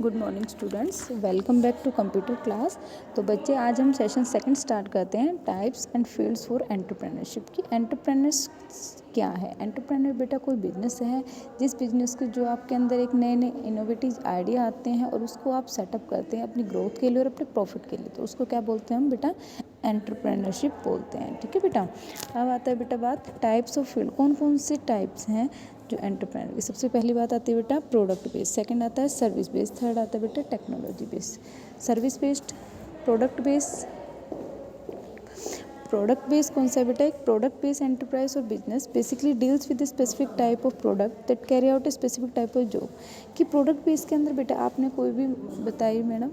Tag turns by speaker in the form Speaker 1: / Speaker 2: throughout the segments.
Speaker 1: Good morning students, welcome back to computer class. तो बच्चे, आज हम सेशन सेकंड स्टार्ट करते हैं, types and fields for entrepreneurship की। एंटरप्रेन्योर्स क्या है? एंटरप्रेन्योर बेटा कोई बिजनेस है जिस बिजनेस को जो आपके अंदर एक नए नए इनोवेटिव आइडिया आते हैं और उसको आप सेटअप करते हैं अपनी ग्रोथ के लिए और अपने प्रॉफिट के लिए, तो उसको क्या बोलते हैं हम बेटा? एंटरप्रेन्योरशिप बोलते हैं। ठीक है बेटा। अब आता है बेटा बात टाइप्स ऑफ फील्ड। कौन कौन से टाइप्स हैं जो एंटरप्रेन्योर की? सबसे पहली बात आती है बेटा प्रोडक्ट बेस्ड, सेकंड आता है सर्विस बेस्ड, थर्ड आता है बेटा technology based. Service based, product based. Product based कौन सा है बेटा? एक प्रोडक्ट बेस्ड एंटरप्राइज और business basically deals with specific type of product that carry out a specific type of job. कि प्रोडक्ट बेस्ड के अंदर बेटा आपने कोई भी बताइए मैडम,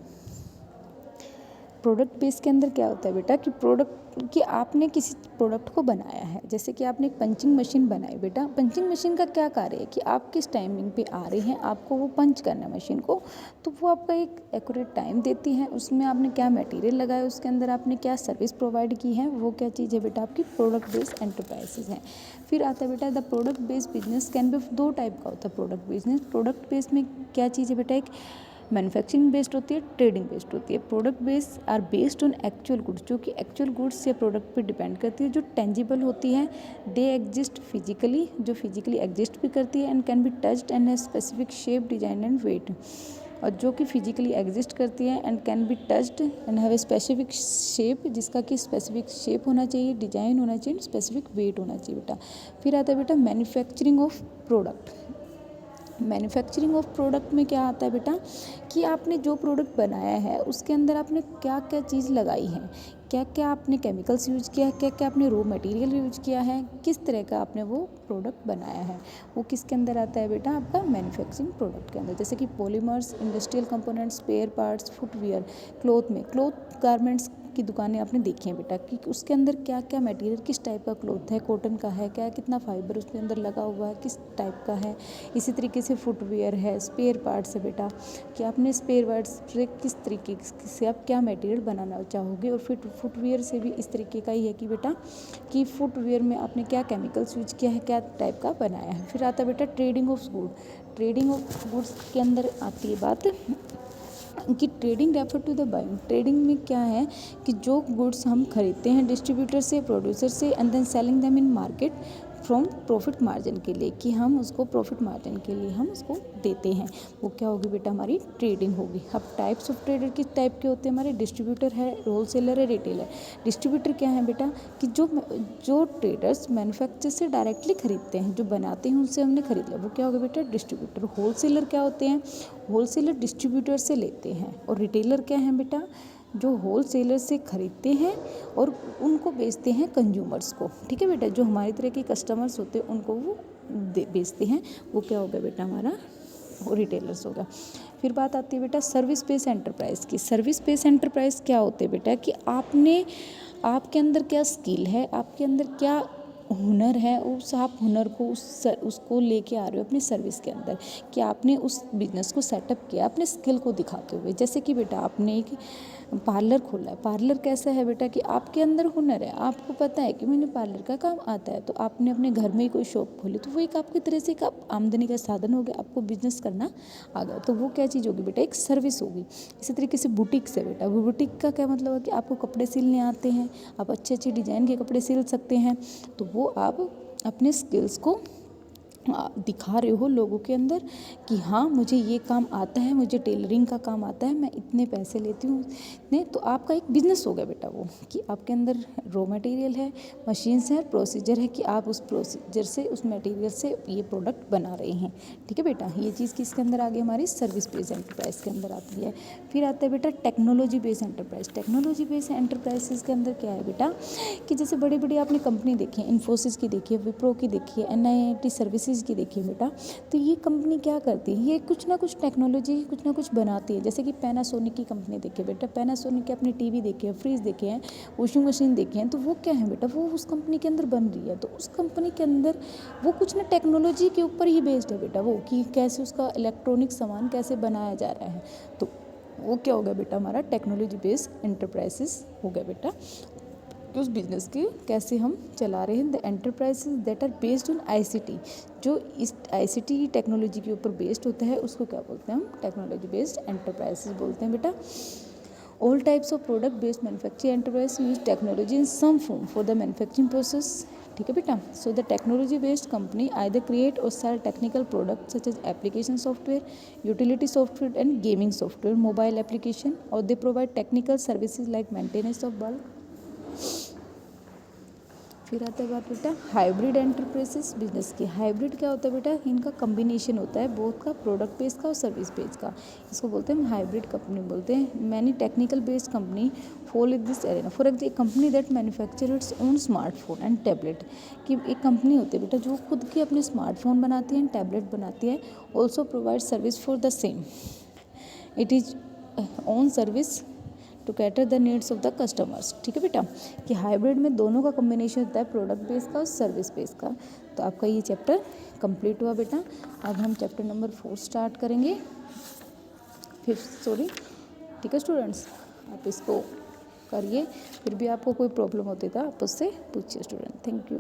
Speaker 1: प्रोडक्ट बेस के अंदर क्या होता है बेटा कि प्रोडक्ट कि आपने किसी प्रोडक्ट को बनाया है, जैसे कि आपने एक पंचिंग मशीन बनाई बेटा। पंचिंग मशीन का क्या कार्य है कि आप किस टाइमिंग पे आ रहे हैं, आपको वो पंच करना है मशीन को, तो वो आपका एक एक्यूरेट टाइम देती है। उसमें आपने क्या मटेरियल लगाया, उसके अंदर आपने क्या सर्विस प्रोवाइड की है, वो क्या चीज़ है बेटा? आपकी प्रोडक्ट बेस्ड एंटरप्राइजेज हैं। फिर आता है बेटा the product based business can be दो टाइप का होता है प्रोडक्ट बिजनेस। प्रोडक्ट बेस्ड में क्या चीज़ है बेटा? एक मैन्युफैक्चरिंग बेस्ड होती है, ट्रेडिंग बेस्ड होती है। Product based are based on actual goods, जो कि एक्चुअल गुड्स या प्रोडक्ट पे डिपेंड करती है, जो टेंजिबल होती है, दे एग्जिस्ट फिजिकली, जो फिजिकली एग्जिस्ट भी करती है, and can be touched and है specific shape, design and weight. और जो कि फिजिकली एग्जिस्ट करती है and can be touched and have a specific shape, जिसका कि स्पेसिफिक शेप होना चाहिए, डिजाइन होना चाहिए, स्पेसिफिक वेट होना चाहिए बेटा। फिर आता है बेटा manufacturing of product. Manufacturing of product में क्या आता है बेटा कि आपने जो प्रोडक्ट बनाया है उसके अंदर आपने क्या क्या चीज़ लगाई है, क्या क्या आपने केमिकल्स यूज़ किया है, क्या क्या आपने रॉ मटेरियल यूज़ किया है, किस तरह का आपने वो प्रोडक्ट बनाया है, वो किसके अंदर आता है बेटा? आपका मैन्युफैक्चरिंग प्रोडक्ट के अंदर। जैसे कि polymers, industrial components, spare parts, footwear, cloth में क्लॉथ गारमेंट्स की दुकानें आपने देखी हैं बेटा कि उसके अंदर क्या क्या मटेरियल, किस टाइप का क्लॉथ है, कॉटन का है क्या, कितना फाइबर उसके अंदर लगा हुआ है, किस टाइप का है। इसी तरीके से फुटवियर है, स्पेयर पार्ट्स है बेटा कि आपने स्पेयर पार्ट्स से किस तरीके से आप क्या मटेरियल बनाना चाहोगे। और फिर फुटवियर से भी इस तरीके का ही है कि बेटा कि फुटवियर में आपने क्या केमिकल्स यूज किया है, क्या टाइप का बनाया है। फिर आता है बेटा trading of good. Trading of goods के अंदर आती है बात कि trading refer to the buying. Trading में क्या है कि जो गुड्स हम खरीदते हैं डिस्ट्रीब्यूटर से, प्रोड्यूसर से, and then selling them in market from profit margin के लिए, कि हम उसको प्रॉफिट मार्जिन के लिए हम उसको देते हैं, वो क्या होगी बेटा? हमारी ट्रेडिंग होगी। अब टाइप्स ऑफ ट्रेडर किस टाइप के होते हैं हमारे? डिस्ट्रीब्यूटर है, होलसेलर है, रिटेलर। डिस्ट्रीब्यूटर क्या है बेटा कि जो ट्रेडर्स मैन्युफैक्चर से डायरेक्टली खरीदते हैं, जो बनाते हैं उनसे हमने खरीद लिया, वो क्या होगा बेटा? डिस्ट्रीब्यूटर। होलसेलर क्या होते हैं? होलसेलर डिस्ट्रीब्यूटर से लेते हैं। और रिटेलर क्या है बेटा? जो होलसेलर से खरीदते हैं और उनको बेचते हैं कंज्यूमर्स को। ठीक है बेटा, जो हमारी तरह के कस्टमर्स होते हैं उनको वो बेचते हैं, वो क्या होगा बेटा? हमारा रिटेलर्स होगा। फिर बात आती है बेटा सर्विस बेस्ड एंटरप्राइज की। सर्विस बेस्ड एंटरप्राइज क्या होते हैं बेटा कि आपके अंदर क्या स्किल है, आपके अंदर क्या हुनर है, उस आप हुनर को उसको लेके आ रहे हो अपनी सर्विस के अंदर, कि आपने उस बिजनेस को सेटअप किया अपने स्किल को दिखाते हुए। जैसे कि बेटा आपने एक पार्लर खोला है। पार्लर कैसा है बेटा कि आपके अंदर हुनर है, आपको पता है कि मैंने पार्लर का काम आता है, तो आपने अपने घर में ही कोई शॉप खोली, तो वो एक आपकी तरह से एक आमदनी का साधन हो गया, आपको बिजनेस करना आ गया, तो वो क्या चीज़ होगी बेटा? एक सर्विस होगी। इसी तरीके से बुटीक्स है बेटा। वो बुटीक का क्या मतलब है कि आपको कपड़े सिलने आते हैं, आप अच्छे अच्छे डिज़ाइन के कपड़े सिल सकते हैं, तो वो आप अपने स्किल्स को दिखा रहे हो लोगों के अंदर कि हाँ मुझे ये काम आता है, मुझे टेलरिंग का काम आता है, मैं इतने पैसे लेती हूँ नहीं, तो आपका एक बिजनेस हो गया बेटा वो, कि आपके अंदर रॉ मटेरियल है, मशीन्स हैं, प्रोसीजर है कि आप उस प्रोसीजर से, उस मटेरियल से ये प्रोडक्ट बना रहे हैं। ठीक है बेटा, ये चीज़ किसके अंदर आगे? हमारी सर्विस बेस्ड एंटरप्राइज के अंदर आती है। फिर आता है बेटा technology based enterprise. Technology based enterprises के अंदर क्या है बेटा कि जैसे बड़ी बड़ी आपने कंपनी देखी है, इन्फोसिस की देखी है, विप्रो की देखी है, NIIT सर्विसेज की देखिए बेटा, तो ये कंपनी क्या करती है? ये कुछ ना कुछ टेक्नोलॉजी कुछ ना कुछ बनाती है। जैसे कि पैनासोनिक की कंपनी देखिए बेटा, पैनासोनिक के अपने टीवी देखे हैं, फ्रिज देखे हैं, वॉशिंग मशीन देखे हैं, तो वो क्या है बेटा? वो उस कंपनी के अंदर बन रही है, तो उस कंपनी के अंदर वो कुछ ना टेक्नोलॉजी के ऊपर ही बेस्ड है बेटा, वो कि कैसे उसका इलेक्ट्रॉनिक सामान कैसे बनाया जा रहा है, तो वो क्या हो गया बेटा? हमारा टेक्नोलॉजी बेस्ड एंटरप्राइजेस हो गया बेटा। कि उस बिज़नेस के कैसे हम चला रहे हैं। The enterprises that are based on ICT, जो इस ICT टेक्नोलॉजी के ऊपर बेस्ड होता है उसको क्या बोलते हैं हम, टेक्नोलॉजी बेस्ड एंटरप्राइजेज बोलते हैं बेटा। All types of product based manufacturing enterprise use technology in some form for the manufacturing process, ठीक है बेटा। So the technology based company either create or sell technical product such as application software, utility software and gaming software, mobile application, और they provide technical services like maintenance of bulb. फिर आता है बात बेटा hybrid enterprises business की। Hybrid क्या होता है बेटा, इनका कम्बिनेशन होता है बोथ का, प्रोडक्ट बेस का और सर्विस बेस का, इसको बोलते हैं हाइब्रिड कंपनी बोलते हैं। Many technical based company fall in this area. For example company that manufacture its own smartphone and tablet, कि एक कंपनी होती है बेटा जो खुद के अपने स्मार्टफोन बनाती है एंड टैबलेट बनाती है, also provide service for the same, it is own service to cater the needs of the customers, ठीक है बेटा। कि हाइब्रिड में दोनों का कॉम्बिनेशन होता है, प्रोडक्ट बेस का और सर्विस बेस का। तो आपका ये चैप्टर कंप्लीट हुआ बेटा। अब हम चैप्टर नंबर 4 स्टार्ट करेंगे, ठीक है स्टूडेंट्स, आप इसको करिए। फिर भी आपको कोई प्रॉब्लम होती है तो आप उससे पूछिए स्टूडेंट। Thank you.